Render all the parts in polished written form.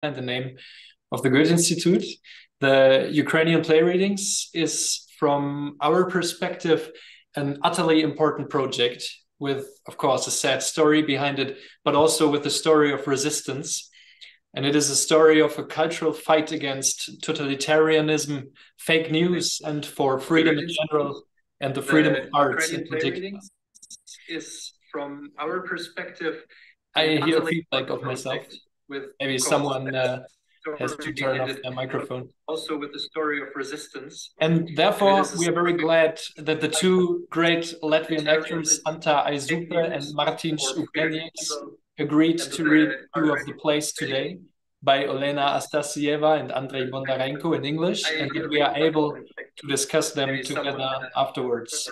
and the name of the Goethe Institute. The Ukrainian play readings is, from our perspective, an utterly important project with, of course, a sad story behind it, but also with a story of resistance. And it is a story of a cultural fight against totalitarianism, fake news, and for freedom in general, and the freedom of arts in particular. Is, from our perspective, I hear feedback of myself. Maybe someone has to turn off their microphone. Also with the story of resistance. And therefore, we are very glad that the two great Latvian actors, Anta Aizupe and Martin Uglenieks, agreed to read two of the plays today by Olena Astasieva and Andrei Bondarenko in English, and that we are able to discuss them together afterwards.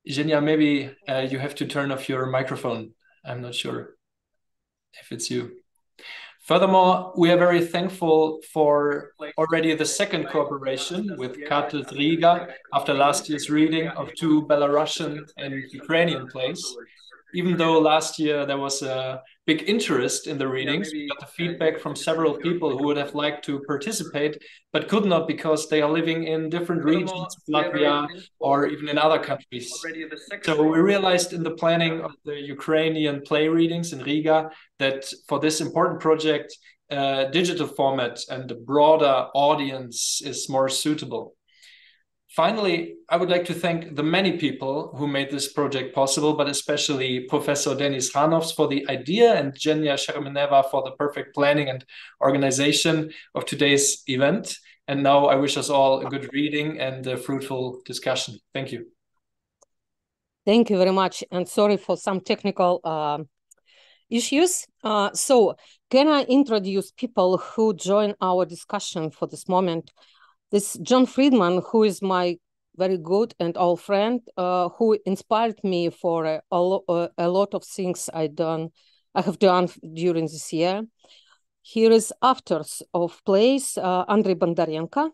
Zhenya, maybe you have to turn off your microphone. I'm not sure if it's you. Furthermore, we are very thankful for already the second cooperation with Kartel Riga after last year's reading of two Belarusian and Ukrainian plays. Even though last year there was a big interest in the readings, we got the feedback from several people who would have liked to participate, but could not because they are living in different regions of Latvia or even in other countries. So we realized in the planning of the Ukrainian play readings in Riga that for this important project, digital format and a broader audience is more suitable. Finally, I would like to thank the many people who made this project possible, but especially Professor Denis Hanovs for the idea and Zhenya Shermeneva for the perfect planning and organization of today's event. And now I wish us all a good reading and a fruitful discussion. Thank you. Thank you very much. And sorry for some technical issues. So can I introduce people who join our discussion for this moment? This John Friedman, who is my very good and old friend, who inspired me for a lot of things I have done during this year. Here is authors of plays, Andrei Bondarenko.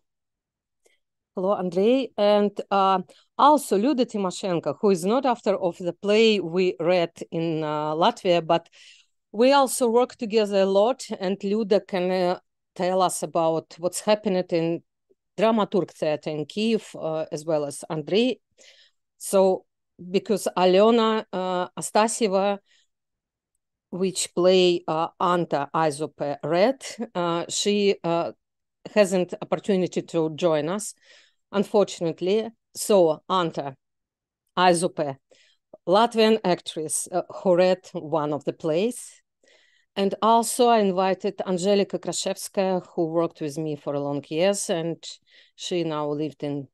Hello, Andrei. And also Luda Timoshenko, who is not author of the play we read in Latvia, but we also work together a lot, and Luda can tell us about what's happening in Dramaturg Theater in Kiev, as well as Andrei. So, because Alena Astasieva, which play Anta Aizupe read, she hasn't opportunity to join us, unfortunately. So, Anta Aizupe, Latvian actress who read one of the plays. And also I invited Angelika Krashevskaya, who worked with me for a long years, and she now lived in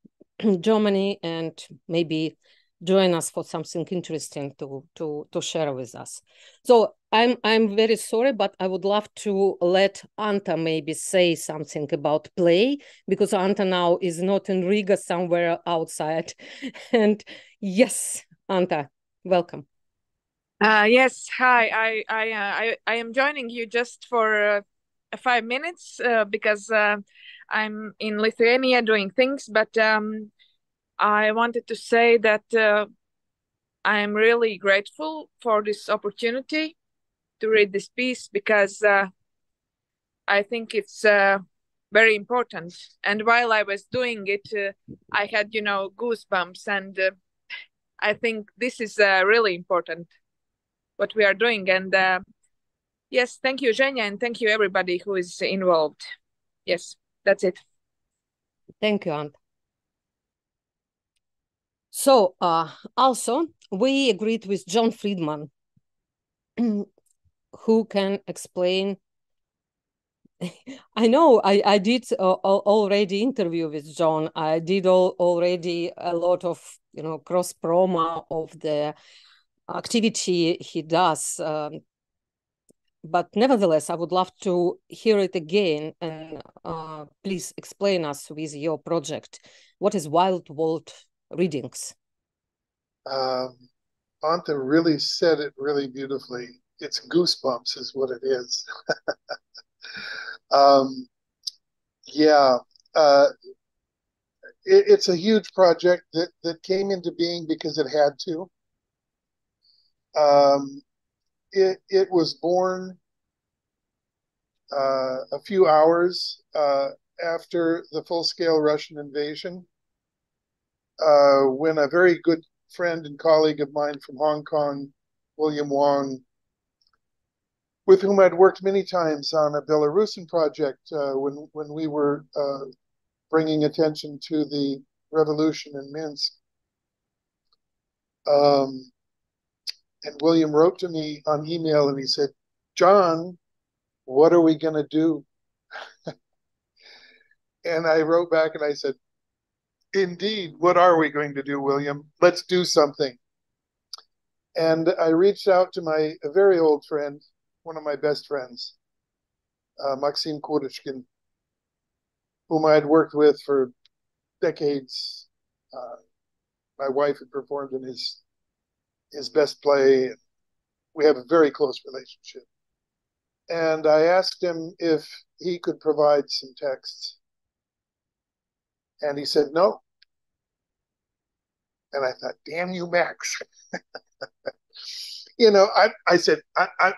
Germany and maybe join us for something interesting to share with us. So I'm very sorry, but I would love to let Anta maybe say something about play, because Anta now is not in Riga, somewhere outside. And yes, Anta, welcome. Yes, hi. I am joining you just for 5 minutes because I'm in Lithuania doing things, but I wanted to say that I'm really grateful for this opportunity to read this piece, because I think it's very important. And while I was doing it, I had, goosebumps, and I think this is really important, what we are doing. And yes, thank you, Zhenya, and thank you everybody who is involved. Yes, that's it. Thank you, Anta. So also, we agreed with John Friedman, who can explain. I know I did already interview with John. I did already a lot of, cross promo of the activity he does. But nevertheless, I would love to hear it again. And please explain us with your project. What is Wild World Readings? Anta really said it really beautifully. It's goosebumps is what it is. Yeah, it's a huge project that came into being because it had to. it was born a few hours after the full-scale Russian invasion, when a very good friend and colleague of mine from Hong Kong, William Wong, with whom I'd worked many times on a Belarusian project when we were bringing attention to the revolution in Minsk. And William wrote to me on email and he said, "John, what are we going to do?" And I wrote back and I said, "Indeed, what are we going to do, William? Let's do something." And I reached out to a very old friend, one of my best friends, Maxim Kuruchkin, whom I had worked with for decades. My wife had performed in his best play. We have a very close relationship. And I asked him if he could provide some texts. And he said no. And I thought, damn you, Max. I said,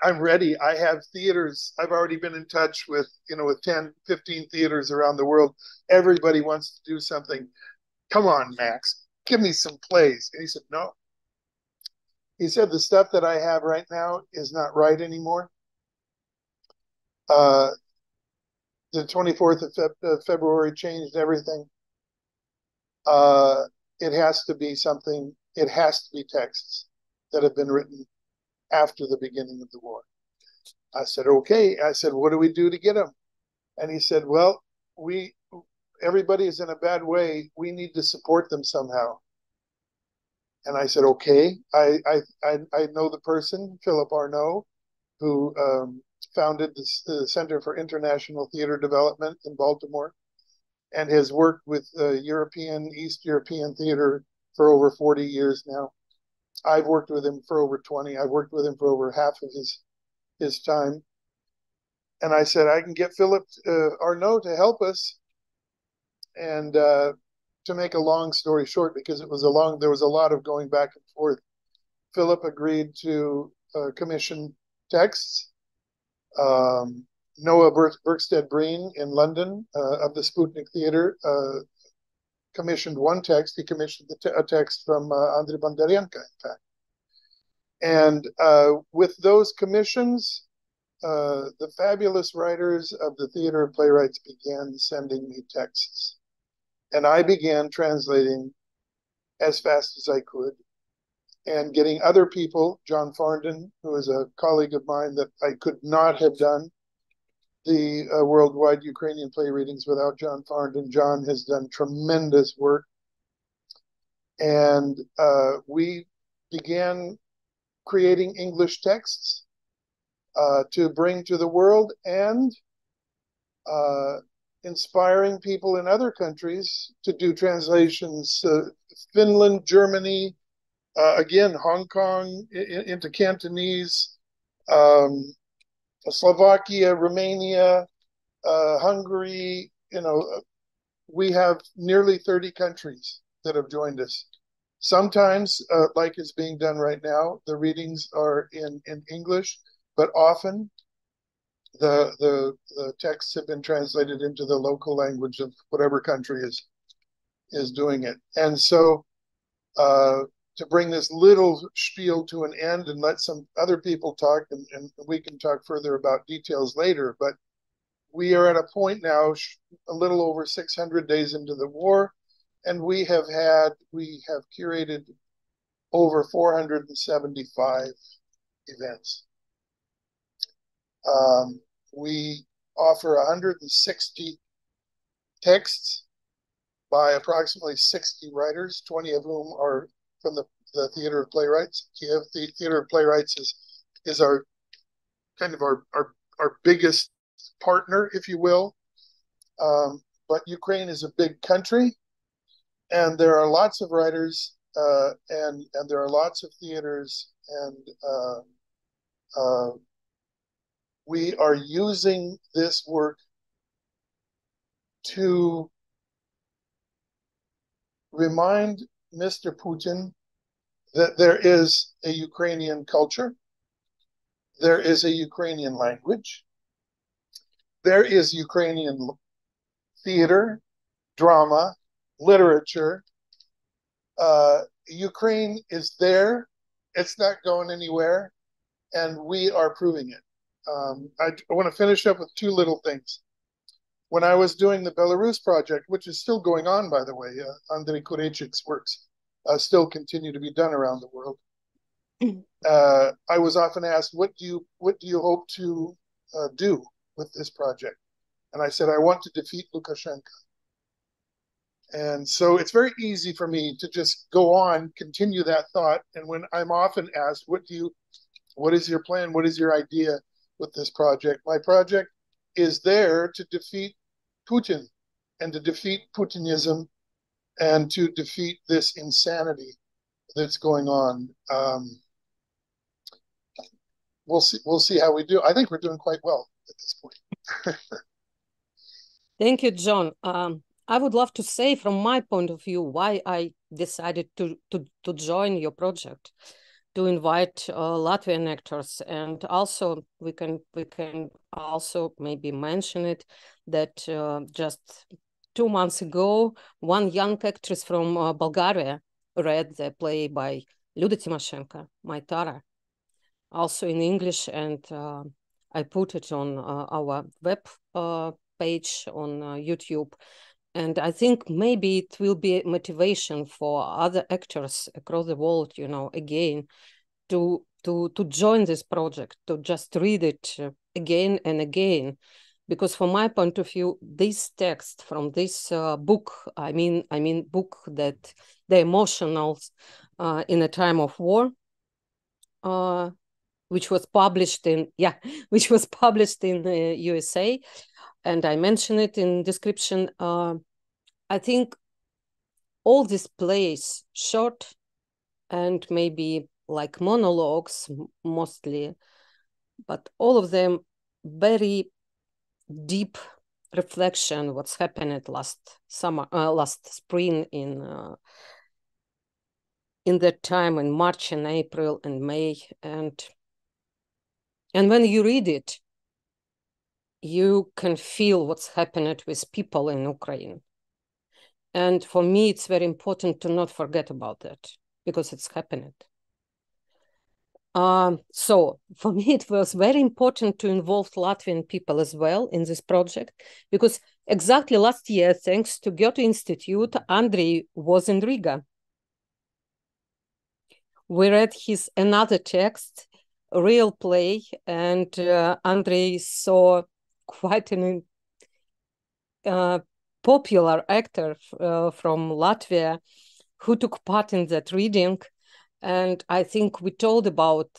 I'm ready. I have theaters. I've already been in touch with 10, 15 theaters around the world. Everybody wants to do something. Come on, Max, give me some plays. And he said, no. He said, the stuff that I have right now is not right anymore. The 24th of February changed everything. It has to be something, it has to be texts that have been written after the beginning of the war. I said, okay. I said, what do we do to get them? And he said, well, everybody is in a bad way. We need to support them somehow. And I said, okay. I know the person, Philip Arnault, who founded the Center for International Theater Development in Baltimore and has worked with East European theater for over 40 years now. I've worked with him for over 20. I've worked with him for over half of his time. And I said, I can get Philip Arnault to help us. And to make a long story short, because there was a lot of going back and forth, Philip agreed to commission texts. Noah Berkstead-Breen in London of the Sputnik Theater commissioned one text. He commissioned a text from Andrei Bondarenko, in fact. And with those commissions, the fabulous writers of the Theater of Playwrights began sending me texts. And I began translating as fast as I could and getting other people, John Farndon, who is a colleague of mine that I could not have done the worldwide Ukrainian play readings without John Farndon. John has done tremendous work. And we began creating English texts to bring to the world and inspiring people in other countries to do translations. Finland, Germany, again, Hong Kong into Cantonese, Slovakia, Romania, Hungary. We have nearly 30 countries that have joined us. Sometimes, like is being done right now, the readings are in English, but often the texts have been translated into the local language of whatever country is doing it. And so to bring this little spiel to an end and let some other people talk, and we can talk further about details later, but we are at a point now, a little over 600 days into the war, and we have curated over 475 events. We offer 160 texts by approximately 60 writers, 20 of whom are from the Theater of Playwrights. Kiev, the Theater of Playwrights is our kind of our biggest partner, if you will. But Ukraine is a big country, and there are lots of writers, and there are lots of theaters, and we are using this work to remind Mr. Putin that there is a Ukrainian culture, There is a Ukrainian language. There is Ukrainian theater, drama, literature. Ukraine is there. It's not going anywhere, and we are proving it. I want to finish up with two little things. When I was doing the Belarus project, which is still going on, by the way, Andrei Kurechik's works still continue to be done around the world. I was often asked, what do you hope to do with this project? And I said, I want to defeat Lukashenko. And so it's very easy for me to just go on, continue that thought. And when I'm often asked, what is your plan? What is your idea with this project? My project is there to defeat Putin and to defeat Putinism and to defeat this insanity that's going on. We'll see how we do. I think we're doing quite well at this point. Thank you, John. I would love to say from my point of view why I decided to join your project, to invite Latvian actors, and also we can also maybe mention it that just 2 months ago, one young actress from Bulgaria read the play by Lyuda Tymoshenko, My Tara, also in English, and I put it on our web page on YouTube. And I think maybe it will be motivation for other actors across the world, you know, again, to join this project, to just read it again and again. Because from my point of view, this text from this book, I mean book that the emotionals in a time of war, which was published in USA, and I mentioned it in description. I think all these plays, short and maybe like monologues mostly, but all of them very deep reflection what's happened last spring in that time in March and April and May, and when you read it, you can feel what's happened with people in Ukraine. And for me, it's very important to not forget about that because it's happened. So for me, it was very important to involve Latvian people as well in this project, because exactly last year, thanks to Goethe Institute, Andrei was in Riga. We read his another text, a real play, and Andrei saw quite an popular actor from Latvia who took part in that reading. And I think we told about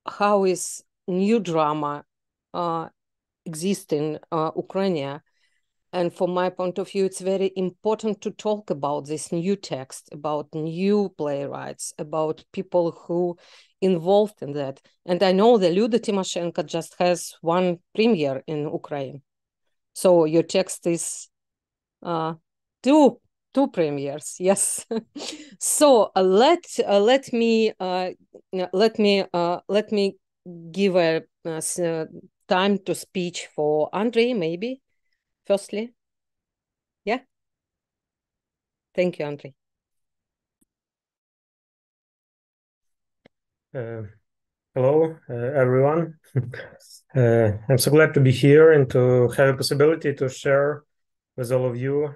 how is new drama exists in Ukraine. And from my point of view, it's very important to talk about this new text, about new playwrights, about people who involved in that. And I know that Lyuda Tymoshenko just has one premiere in Ukraine. So your text is two premieres, yes. So let me give a time to speech for Andrei, maybe firstly. Yeah. Thank you, Andrei. Hello, everyone. I'm so glad to be here and to have a possibility to share with all of you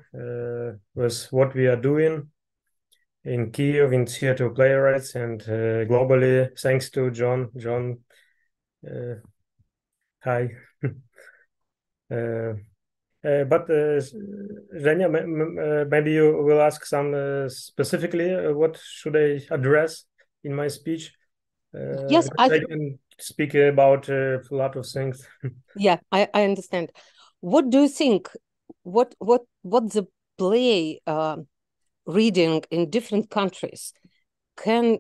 with what we are doing in Kyiv in Theatre of Playwrights and globally, thanks to John. John, hi. But Zhenya, maybe you will ask some specifically what should I address in my speech? Yes, I can speak about a lot of things. Yeah, I understand. What do you think? What the play reading in different countries can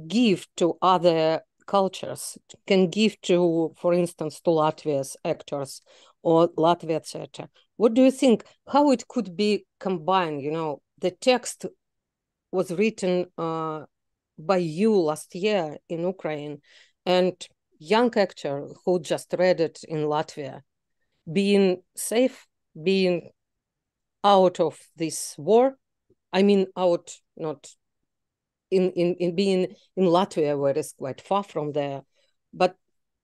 give to other cultures, can give to, for instance, to Latvia's actors or Latvia theater? What do you think? How it could be combined? You know, the text was written by you last year in Ukraine, and young actor who just read it in Latvia, being safe, being out of this war. I mean, out, not in being in Latvia, where it's quite far from there. But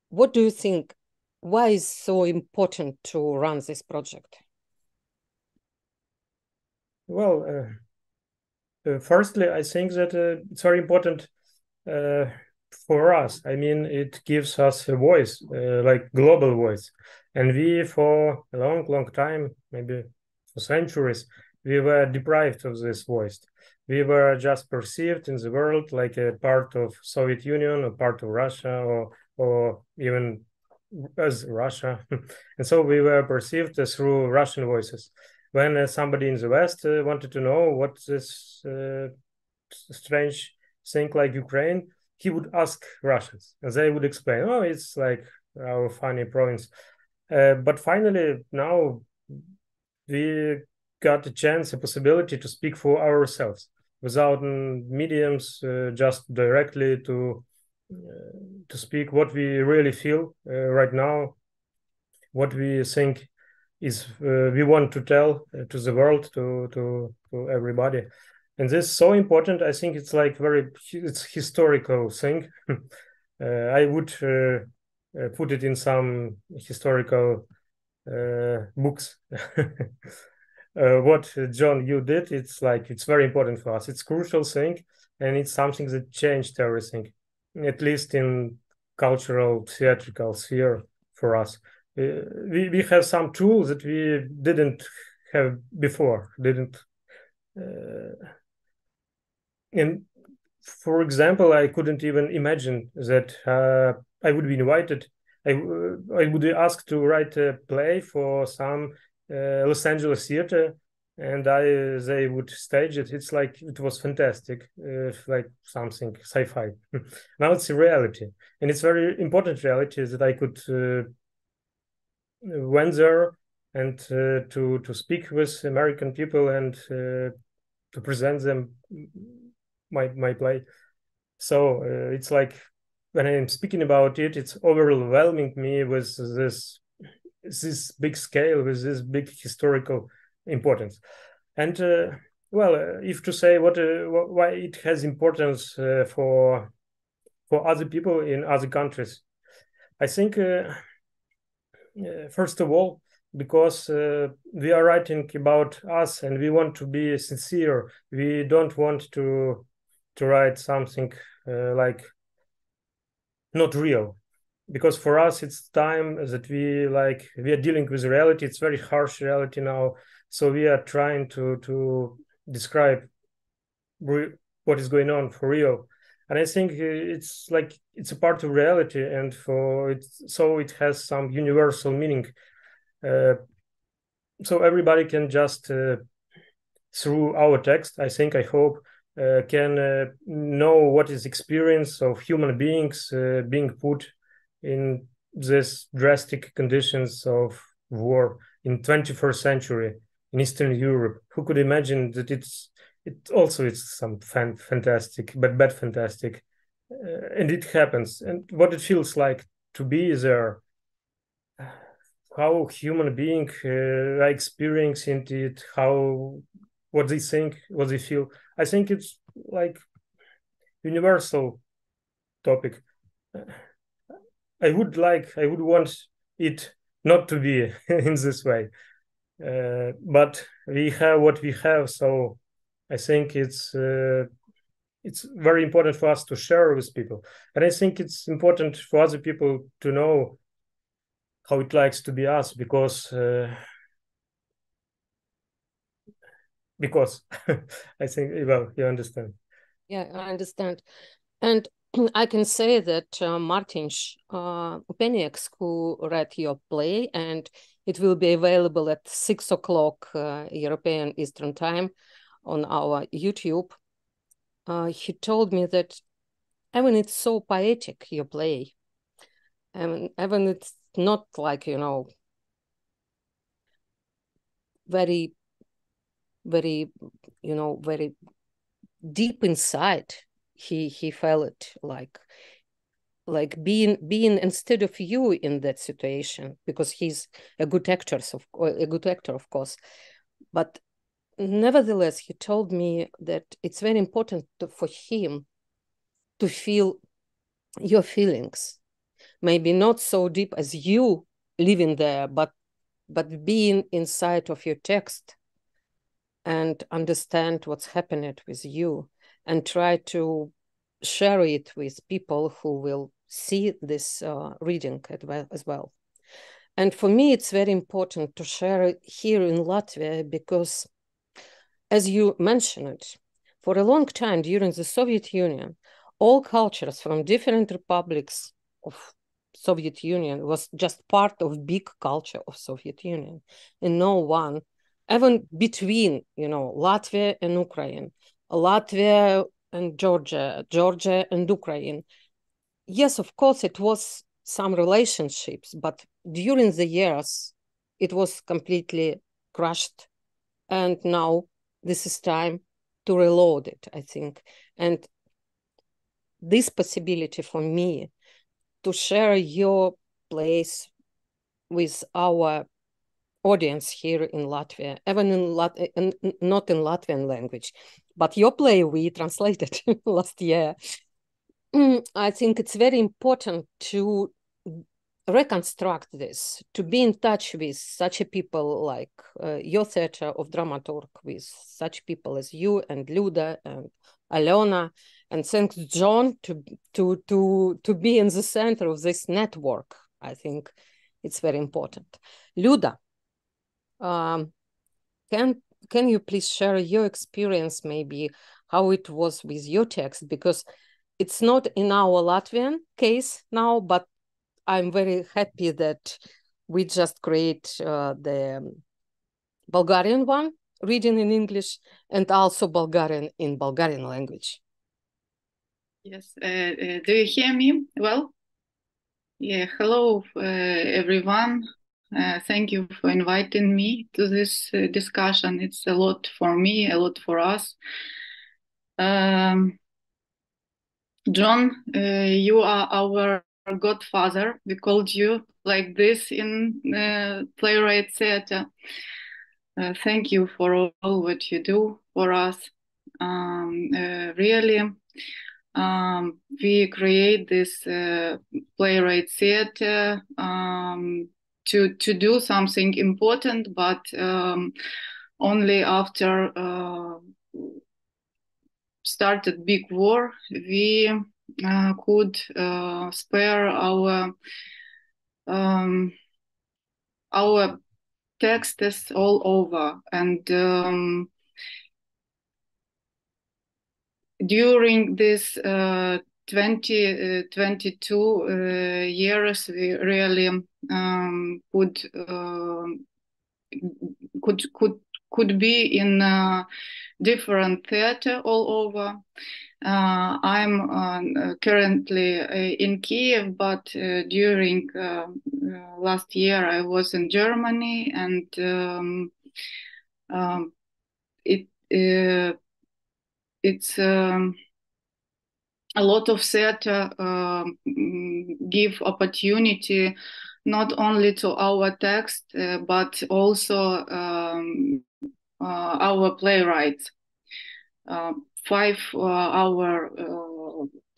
what do you think? Why is so important to run this project? Well, firstly, I think that it's very important for us. I mean, it gives us a voice, like global voice. And we, for a long time, maybe for centuries, we were deprived of this voice. We were just perceived in the world like a part of Soviet Union or part of Russia or even as Russia. And so we were perceived through Russian voices. When somebody in the West wanted to know what this strange thing like Ukraine, he would ask Russians, and they would explain, oh, it's like our funny province. But finally, now we got a chance, a possibility to speak for ourselves without mediums, just directly to speak what we really feel right now, what we think is we want to tell to the world, to everybody. And this is so important. I think it's like it's historical thing. I would put it in some historical books. What John, you did, it's like, it's very important for us. It's crucial thing, and it's something that changed everything, at least in cultural theatrical sphere for us. We have some tools that we didn't have before, and for example, I couldn't even imagine that I would be invited. I would be asked to write a play for some Los Angeles theater, and they would stage it. It's like, it was fantastic, like something sci-fi. Now it's a reality, and it's very important reality that I could went there and to speak with American people and to present them my play. So it's like, when I'm speaking about it, it's overwhelming me with this big scale, with this big historical importance. And if to say why it has importance for other people in other countries, I think first of all, because we are writing about us and we want to be sincere. We don't want to write something like not real, because for us it's time that we are dealing with reality. It's very harsh reality now, so we are trying to describe what is going on for real. And I think it's like, it's a part of reality, and for it, so it has some universal meaning. So everybody can just through our text, I hope, can know what is experience of human beings being put in these drastic conditions of war in 21st century in Eastern Europe. Who could imagine that it's some fantastic, but bad fantastic, and it happens, and what it feels like to be there, how human being are experiencing it, what they think, what they feel. I think it's like universal topic. I would want it not to be in this way, but we have what we have, so I think it's very important for us to share with people, and I think it's important for other people to know how it likes to be us, because I think, well, you understand. Yeah, I understand. And I can say that Martin Upenieks, who read your play, and it will be available at 6 o'clock European Eastern Time on our YouTube. He told me that even it's so poetic, your play. And even it's not like, very, very, very deep inside. He felt it like like being instead of you in that situation, because he's a good actor, of course. But nevertheless, he told me that it's very important for him to feel your feelings, maybe not so deep as you living there, but being inside of your text and understand what's happening with you and try to share it with people who will see this reading as well. And for me, it's very important to share it here in Latvia because, as you mentioned, for a long time during the Soviet Union, all cultures from different republics of Soviet Union was just part of big culture of Soviet Union, and no one, even between, Latvia and Ukraine, Latvia and Georgia, Georgia and Ukraine. Yes, of course, it was some relationships, but during the years, it was completely crushed. And now this is time to reload it, I think. And this possibility for me to share your place with our audience here in Latvia, even not in Latvian language, but your play we translated last year. I think it's very important to reconstruct this, to be in touch with such a people like your theater of dramaturg, with such people as you and Luda and Alona, and thanks John to be in the center of this network. I think it's very important. Luda, can you please share your experience, maybe how it was with your text, because it's not in our Latvian case now, but I'm very happy that we just create the Bulgarian one, reading in English, and also Bulgarian in Bulgarian language. Yes, do you hear me well? Yeah, hello everyone. Thank you for inviting me to this discussion. It's a lot for me, a lot for us. John, you are our godfather. We called you like this in Playwright Theatre. Thank you for all what you do for us. Really, we create this Playwright Theatre to do something important, but only after started big war, we could spare our texts all over. And during this 2022 years, we really could be in different theater all over. I'm currently in Kiev, but during last year I was in Germany, and it's a lot of theater give opportunity not only to our text but also our playwrights. 5 our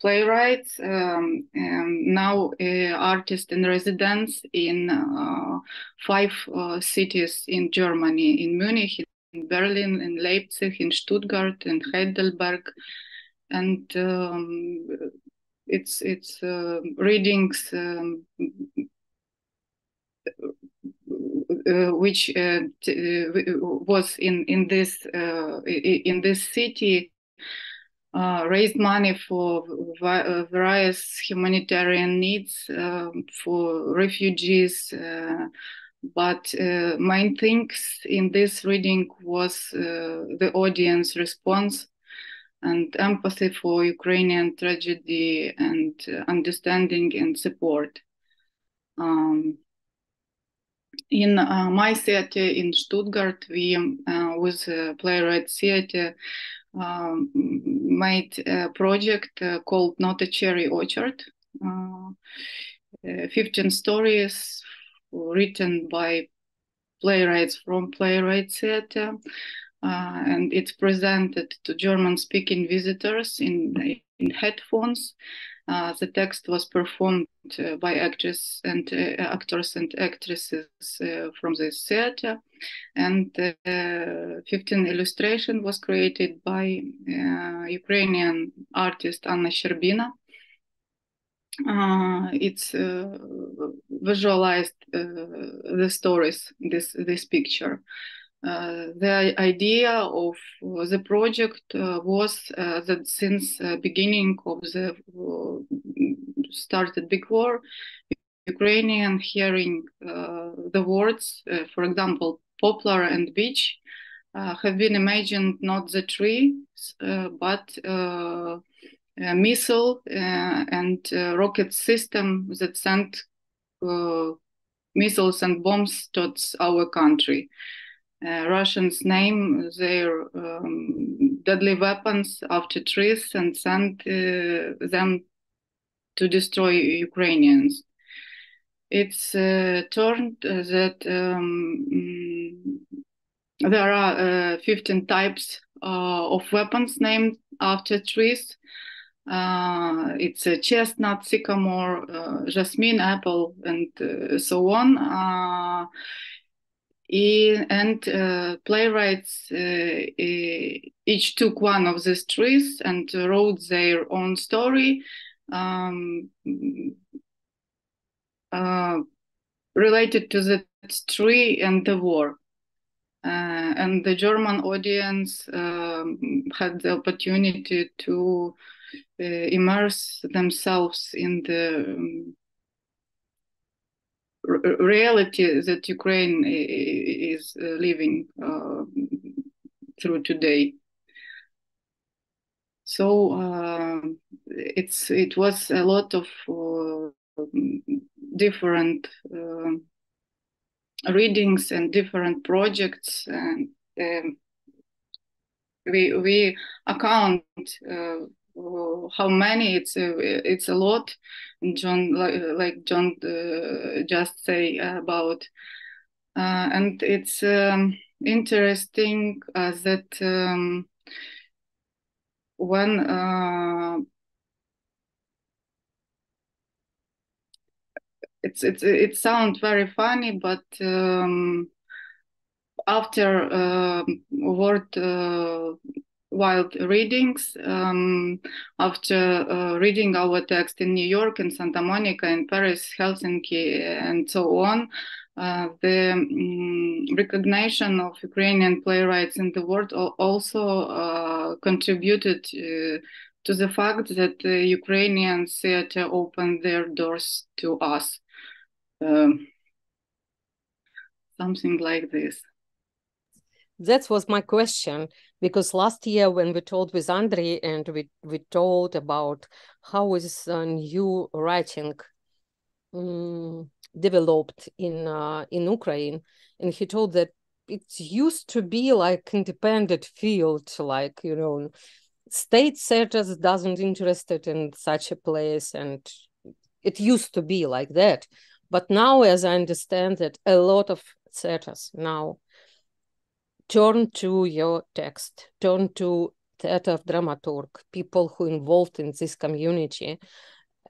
playwrights and now artists in residence in 5 cities in Germany, in Munich, in Berlin, in Leipzig, in Stuttgart, in Heidelberg, and it's readings which was in this city. Raised money for various humanitarian needs for refugees, but main things in this reading was the audience response and empathy for Ukrainian tragedy and understanding and support. In my theater in Stuttgart, we with Playwright Theatre made a project called Not a Cherry Orchard. 15 stories written by playwrights from Playwright Theatre, and it's presented to German-speaking visitors in headphones. The text was performed by actors and actresses from this theater, and 15 illustration was created by Ukrainian artist Anna Sherbina. It's visualized the stories, this picture. The idea of the project was that since beginning of the started big war, Ukrainian hearing the words, for example, poplar and beech, have been imagined not the trees, but a missile and rocket system that sent missiles and bombs towards our country. Russians name their deadly weapons after trees and send them to destroy Ukrainians. It's turned that there are 15 types of weapons named after trees. It's a chestnut, sycamore, jasmine, apple, and so on. And playwrights each took one of these trees and wrote their own story related to the tree and the war. And the German audience had the opportunity to immerse themselves in the reality that Ukraine is living through today. So it was a lot of different readings and different projects, and we account how many. It's a lot. John, like John just say about, and it's interesting that when it sounds very funny, but after wild readings, after reading our text in New York and Santa Monica and Paris, Helsinki, and so on, the recognition of Ukrainian playwrights in the world also contributed to the fact that the Ukrainian theater opened their doors to us. Something like this. That was my question, because last year when we talked with Andrei and we told about how is new writing developed in Ukraine, and he told that it used to be like independent field, like, you know, state theaters doesn't interested in such a place, and it used to be like that. But now, as I understand that, a lot of theaters now turn to your text, turn to theater of dramaturg, people who involved in this community,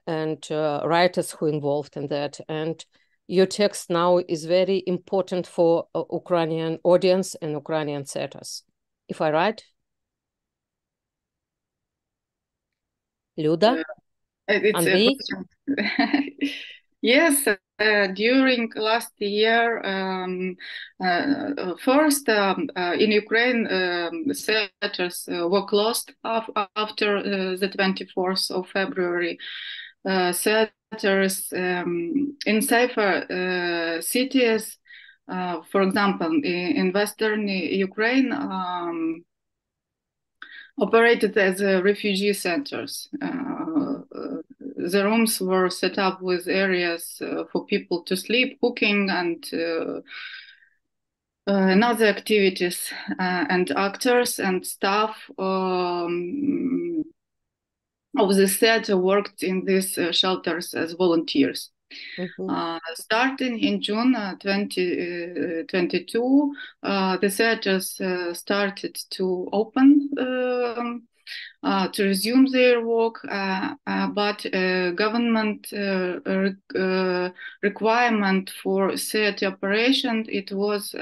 and writers who involved in that. And your text now is very important for Ukrainian audience and Ukrainian theaters. If I'm right? Luda? Andrei? Yes, during last year, first in Ukraine, theaters were closed after the 24th of February. Theaters in safer cities, for example, in Western Ukraine, operated as refugee centers. The rooms were set up with areas for people to sleep, cooking, and other activities. And actors and staff of the theater worked in these shelters as volunteers. Starting in June 2022, the theaters started to open, to resume their work, but government requirement for theater operation, it was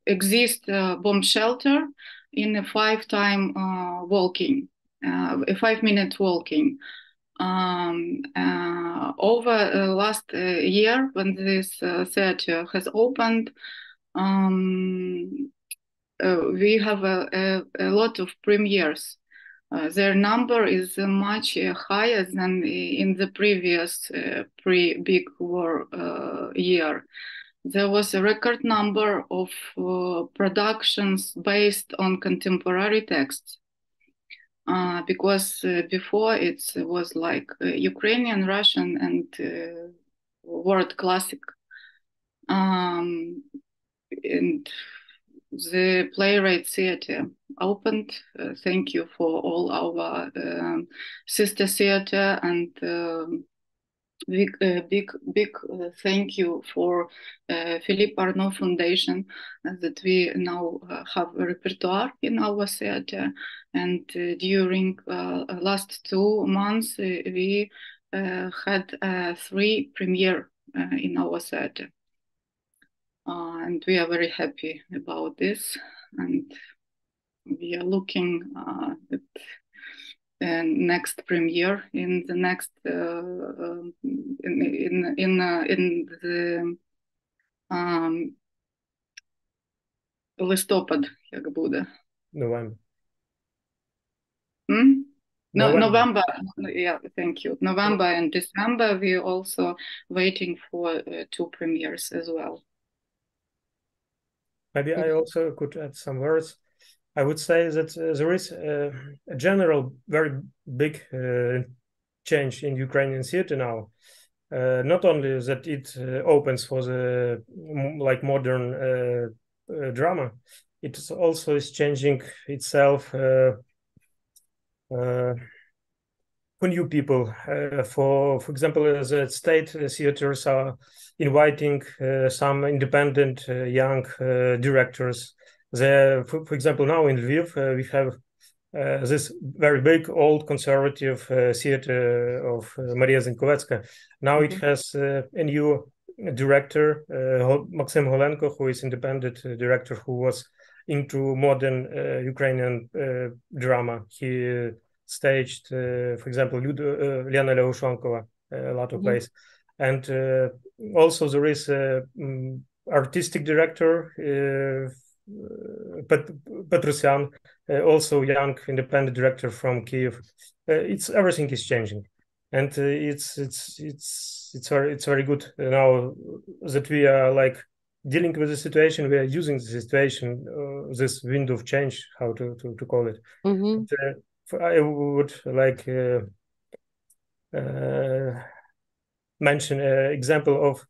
exist bomb shelter in a 5-time walking, a 5-minute walking. Over last year, when this theater has opened, we have a lot of premieres. Their number is much higher than in the previous pre-big war year. There was a record number of productions based on contemporary texts. Because before it was like Ukrainian, Russian, and world classic. And the Playwright Theatre opened. Thank you for all our sister theatre, and big thank you for Philippe Arnaud Foundation that we now have a repertoire in our theatre. And during last 2 months, we had 3 premiere in our theatre. And we are very happy about this. And we are looking at the next premiere in the next in the листопад, як буде? November. No, November. Yeah, thank you. November and December, we're also waiting for 2 premieres as well. Maybe I also could add some words. I would say that there is a general very big change in Ukrainian theater now. Not only that it opens for the like modern drama, it also is changing itself for new people. For example, the state theaters are inviting some independent young directors. For example, now in Lviv, we have this very big old conservative theater of Maria Zenkovecka. Now it has a new director, Maxim Holenko, who is independent director who was into modern Ukrainian drama. He staged, for example, Lena Leushonkova, a lot of plays. And also there is an artistic director, Petrosyan, also young independent director from Kiev. Everything is changing, and it's very good now that we are like dealing with the situation. We are using the situation, this window of change, how to call it. I would like mention an example of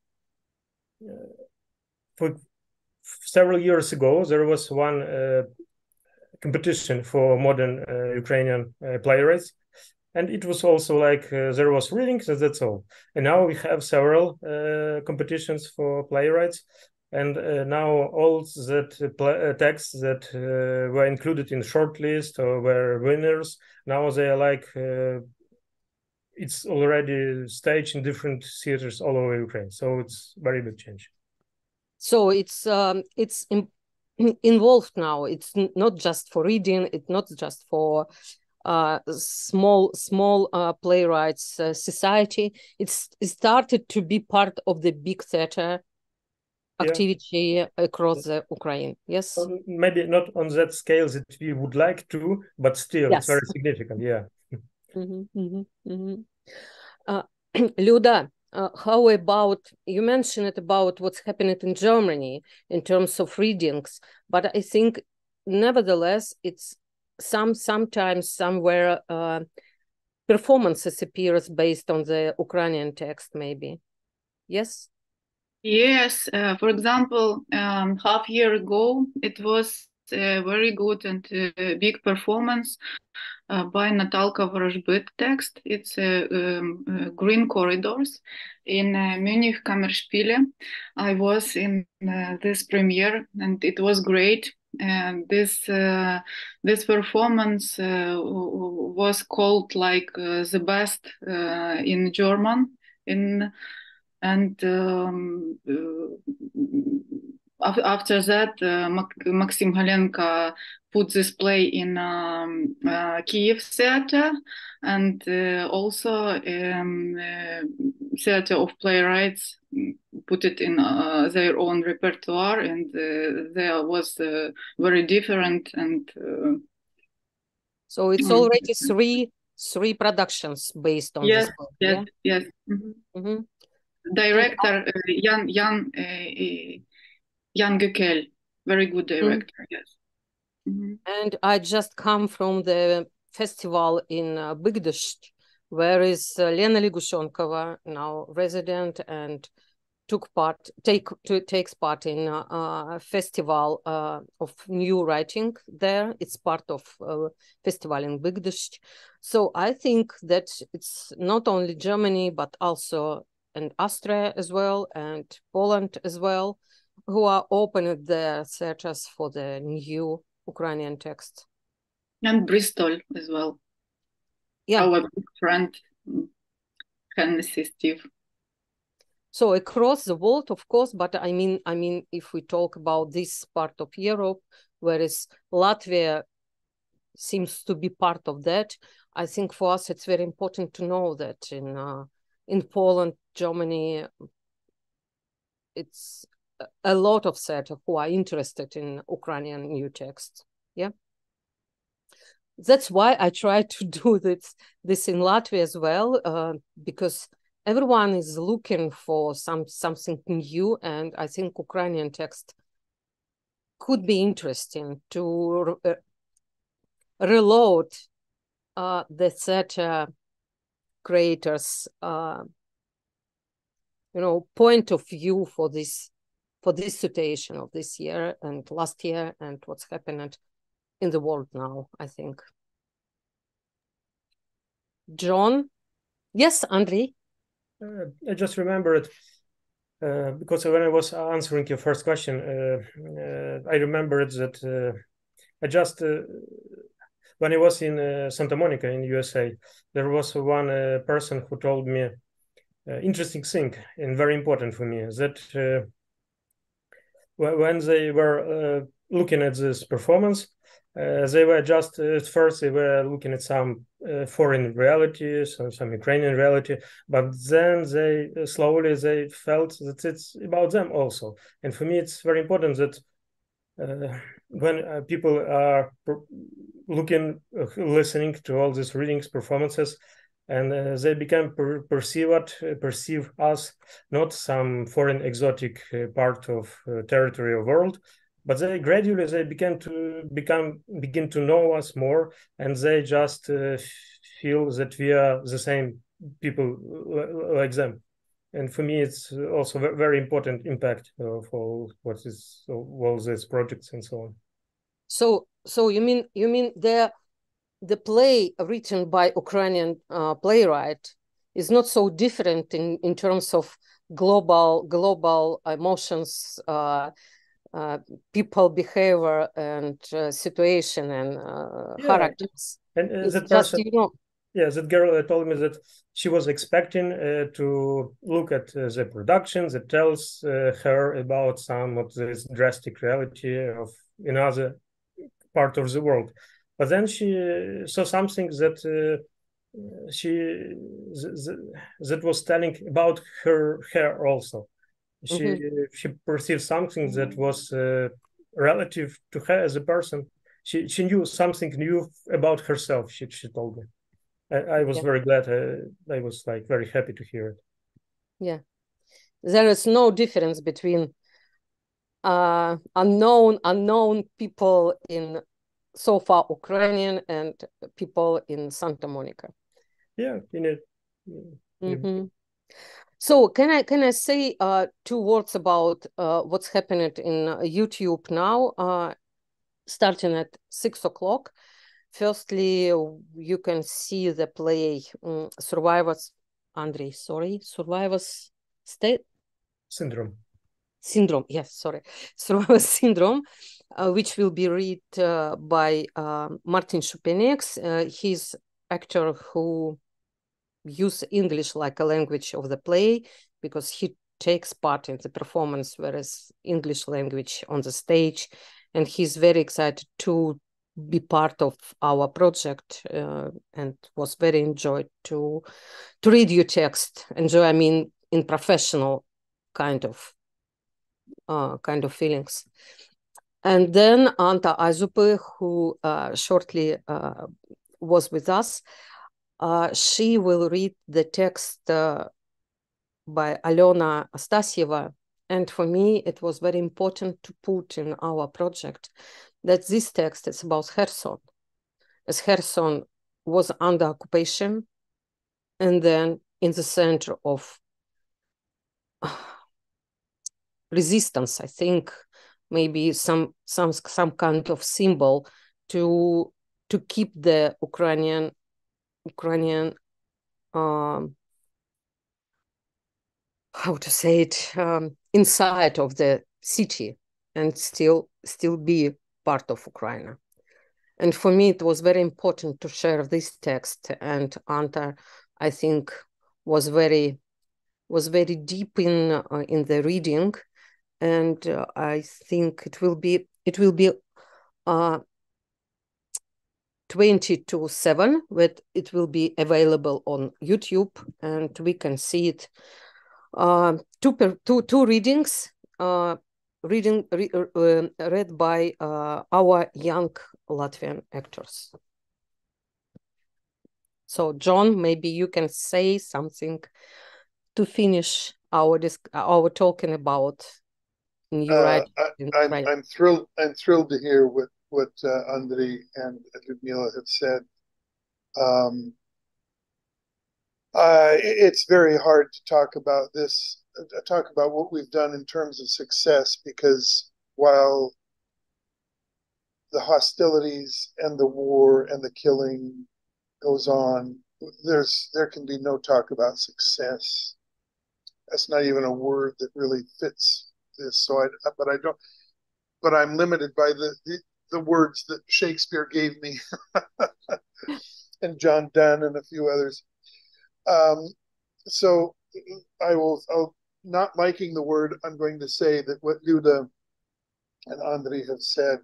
for several years ago, there was one competition for modern Ukrainian playwrights. And it was also like there was readings, that's all. And now we have several competitions for playwrights. And now all that texts that were included in shortlist or were winners, now they are like, it's already staged in different theaters all over Ukraine. So it's very big change. So it's involved now. It's not just for reading. It's not just for small playwrights society. It started to be part of the big theater activity across the Ukraine. Yes. Maybe not on that scale that we would like to, but still it's very significant. Yeah. Luda, how about, you mentioned about what's happening in Germany in terms of readings, but I think nevertheless it's sometimes somewhere performances appears based on the Ukrainian text, maybe. Yes? Yes. For example, half year ago, it was a very good and big performance by Natalka Vorozhbyt text. It's Green Corridors in Munich Kammerspiele. I was in this premiere and it was great. And this performance was called like the best in German. After that, Maxim Halenko put this play in Kiev Theater, and also Theater of Playwrights put it in their own repertoire, and there was very different. And so it's already three productions based on yes, this book, yes, yeah? yes. Mm-hmm. Director Jan Gekel, very good director. Yes. And I just come from the festival in Bydgoszcz, where is Lena Legushenkova, now resident, and takes part in a festival of new writing there. It's part of festival in Bydgoszcz. So I think that it's not only Germany, but also and Austria as well, and Poland as well, who are opening their theaters for the new Ukrainian text. And Bristol as well. Yeah. Our big friend, Hennessy Steve. So across the world, of course, but I mean, if we talk about this part of Europe, whereas Latvia seems to be part of that, I think for us it's very important to know that in Poland, Germany, it's a lot of theater who are interested in Ukrainian new texts. Yeah. That's why I try to do this in Latvia as well, because everyone is looking for something new, and I think Ukrainian text could be interesting to reload the theater creators, point of view for this situation of this year and last year and what's happened in the world now, I think. John? Yes, Andrei? I just remembered, because when I was answering your first question, I remembered that when I was in Santa Monica in USA, there was one person who told me interesting thing and very important for me, that when they were looking at this performance, they were just at first they were looking at some foreign reality, some Ukrainian reality, but then they slowly felt that it's about them also. And for me, it's very important that when people are listening to all these readings, performances, and they become perceive us not some foreign exotic part of territory or world, but they gradually begin to know us more, and they just feel that we are the same people like them. And for me, it's also very important impact for what is all these projects and so on. So you mean the play written by Ukrainian playwright is not so different in terms of global emotions, people behavior and situation and characters. And that just, person, yeah, that girl told me that she was expecting to look at the production that tells her about some of this drastic reality of another part of the world. But then she saw something that that was telling about her also. She perceived something that was relative to her as a person. She knew something new about herself. She told me. I was very glad. I was like very happy to hear it. Yeah, there is no difference between unknown people in so far Ukrainian and people in Santa Monica. Yeah, So can I say 2 words about what's happening in YouTube now, starting at 6 o'clock? Firstly, you can see the play Survivors, Andrei, sorry, Survivors State? Syndrome. Syndrome, yes, sorry. Survivor Syndrome, which will be read by Martin Shupenex. He's actor who use English like a language of the play because he takes part in the performance, whereas English language on the stage. And he's very excited to be part of our project and was very enjoyed to read your text. Enjoy, I mean, in professional kind of feelings. And then Anta Azupe, who shortly was with us, she will read the text by Alena Astasyeva. And for me, it was very important to put in our project that this text is about Kherson, as Kherson was under occupation and then in the center of resistance, I think, maybe some kind of symbol to keep the Ukrainian how to say it, inside of the city and still be part of Ukraine. And for me, it was very important to share this text. And Anta, I think, was very deep in the reading, and I think it will be 20 to 7, but it will be available on YouTube, and we can see it. Two readings, read by our young Latvian actors. So, John, maybe you can say something to finish our talking about new writing. I'm thrilled. I'm thrilled to hear what Andrei and Lyudmila have said. It's very hard to talk about this, talk about what we've done in terms of success, because while the hostilities and the war and the killing goes on, there can be no talk about success. That's not even a word that really fits this. So but I'm limited by the words that Shakespeare gave me and John Donne and a few others. So I'll not liking the word, I'm going to say that what Lyuda and Andrei have said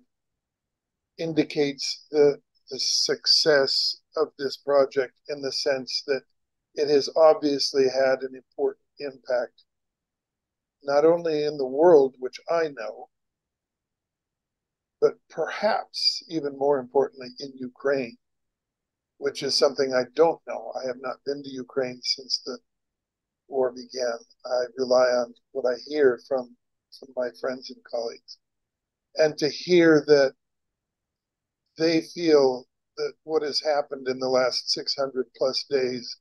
indicates the success of this project, in the sense that it has obviously had an important impact, not only in the world, which I know, but perhaps even more importantly in Ukraine, which is something I don't know. I have not been to Ukraine since the war began. I rely on what I hear from my friends and colleagues. And to hear that they feel that what has happened in the last 600 plus days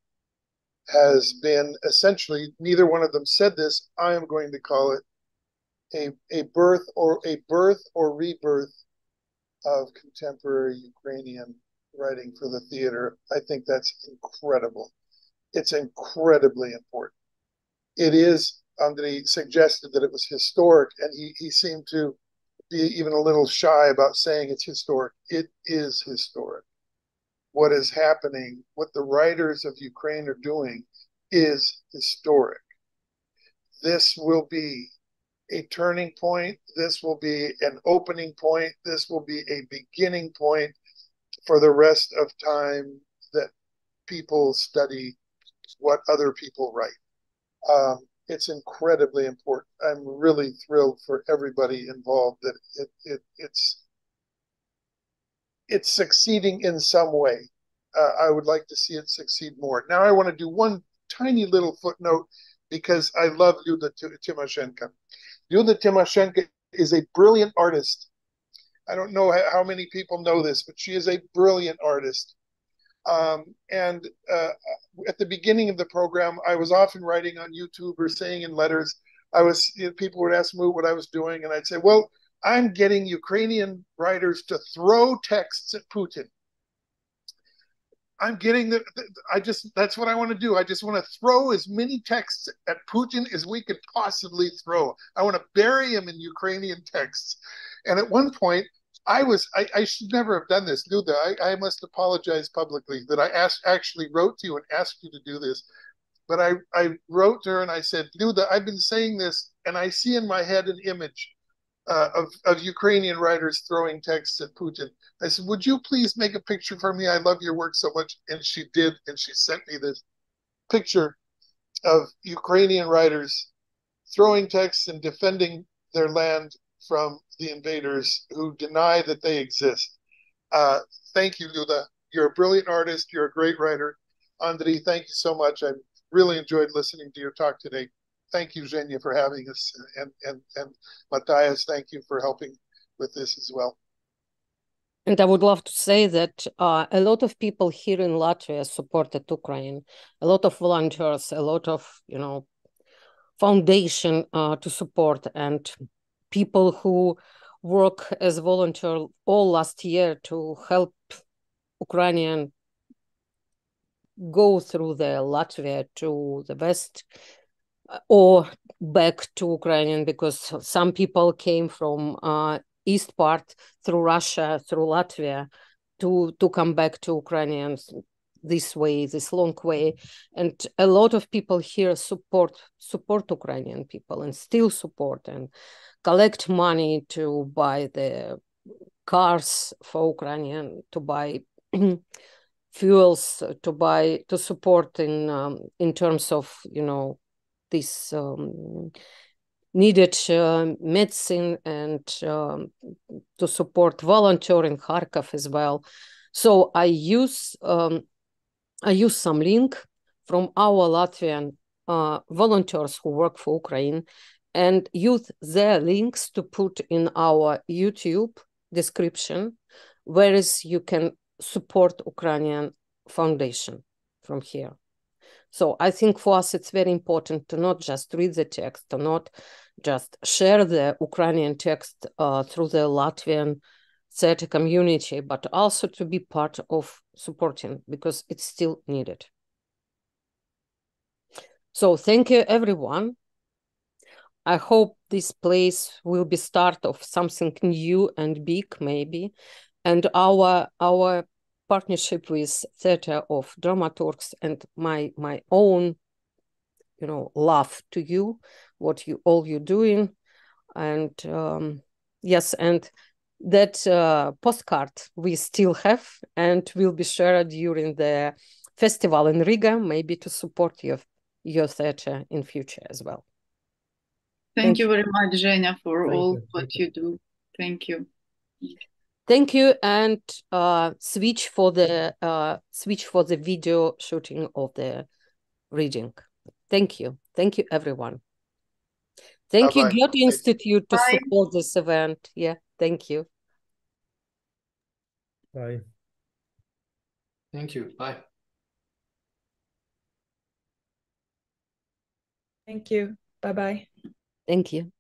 has been essentially, neither one of them said this, I am going to call it a birth or rebirth of contemporary Ukrainian writing for the theater. I think that's incredible. It's incredibly important. It is, Andrei suggested that it was historic, and he seemed to be even a little shy about saying it's historic. It is historic. What is happening, what the writers of Ukraine are doing, is historic. This will be a turning point. This will be an opening point. This will be a beginning point for the rest of time that people study what other people write. It's incredibly important. I'm really thrilled for everybody involved that it's succeeding in some way. I would like to see it succeed more. Now I want to do one tiny little footnote, because I love Lyuda Tymoshenko. Lyuda Tymoshenko is a brilliant artist. I don't know how many people know this, but she is a brilliant artist. And at the beginning of the program, I was often writing on YouTube or saying in letters, people would ask me what I was doing, and I'd say, well, I'm getting Ukrainian writers to throw texts at Putin. I'm getting that's what I want to do. I just want to throw as many texts at Putin as we could possibly throw. I want to bury him in Ukrainian texts. And at one point, I should never have done this. Luda, I must apologize publicly that I actually wrote to you and asked you to do this. But I wrote to her and I said, Luda, I've been saying this, and I see in my head an image of Ukrainian writers throwing texts at Putin. I said, would you please make a picture for me? I love your work so much. And she did, and she sent me this picture of Ukrainian writers throwing texts and defending their land from the invaders who deny that they exist. Thank you, Luda. You're a brilliant artist. You're a great writer. Andriy, thank you so much. I really enjoyed listening to your talk today. Thank you, Zhenya, for having us. And Matthias, thank you for helping with this as well. And I would love to say that a lot of people here in Latvia supported Ukraine. A lot of volunteers, a lot of, foundation to support, and people who work as volunteer all last year to help Ukrainian go through the Latvia to the west or back to Ukrainian, because some people came from east part through Russia, through Latvia, to come back to Ukrainians this way, this long way. And a lot of people here support Ukrainian people and still support and collect money to buy the cars for Ukrainian, to buy fuels, to support in terms of, this needed medicine, and to support volunteer in Kharkov as well. So I use some link from our Latvian volunteers who work for Ukraine, and use their links to put in our YouTube description, whereas you can support Ukrainian Foundation from here. So I think for us it's very important to not just read the text, to not just share the Ukrainian text through the Latvian theater community, but also to be part of supporting, because it's still needed. So thank you, everyone. I hope this place will be start of something new and big, maybe. And our partnership with Theatre of Dramaturgs and my own, love to you, what you're doing. And yes, and that postcard we still have and will be shared during the festival in Riga, maybe to support your theatre in future as well. Thank you very much, Zhenya, for all what you do. Thank you. Thank you, and switch for the video shooting of the reading. Thank you, everyone. Thank you, Goethe Institute, to support this event. Yeah, thank you. Bye. Thank you. Bye. Thank you. Bye-bye. Thank you.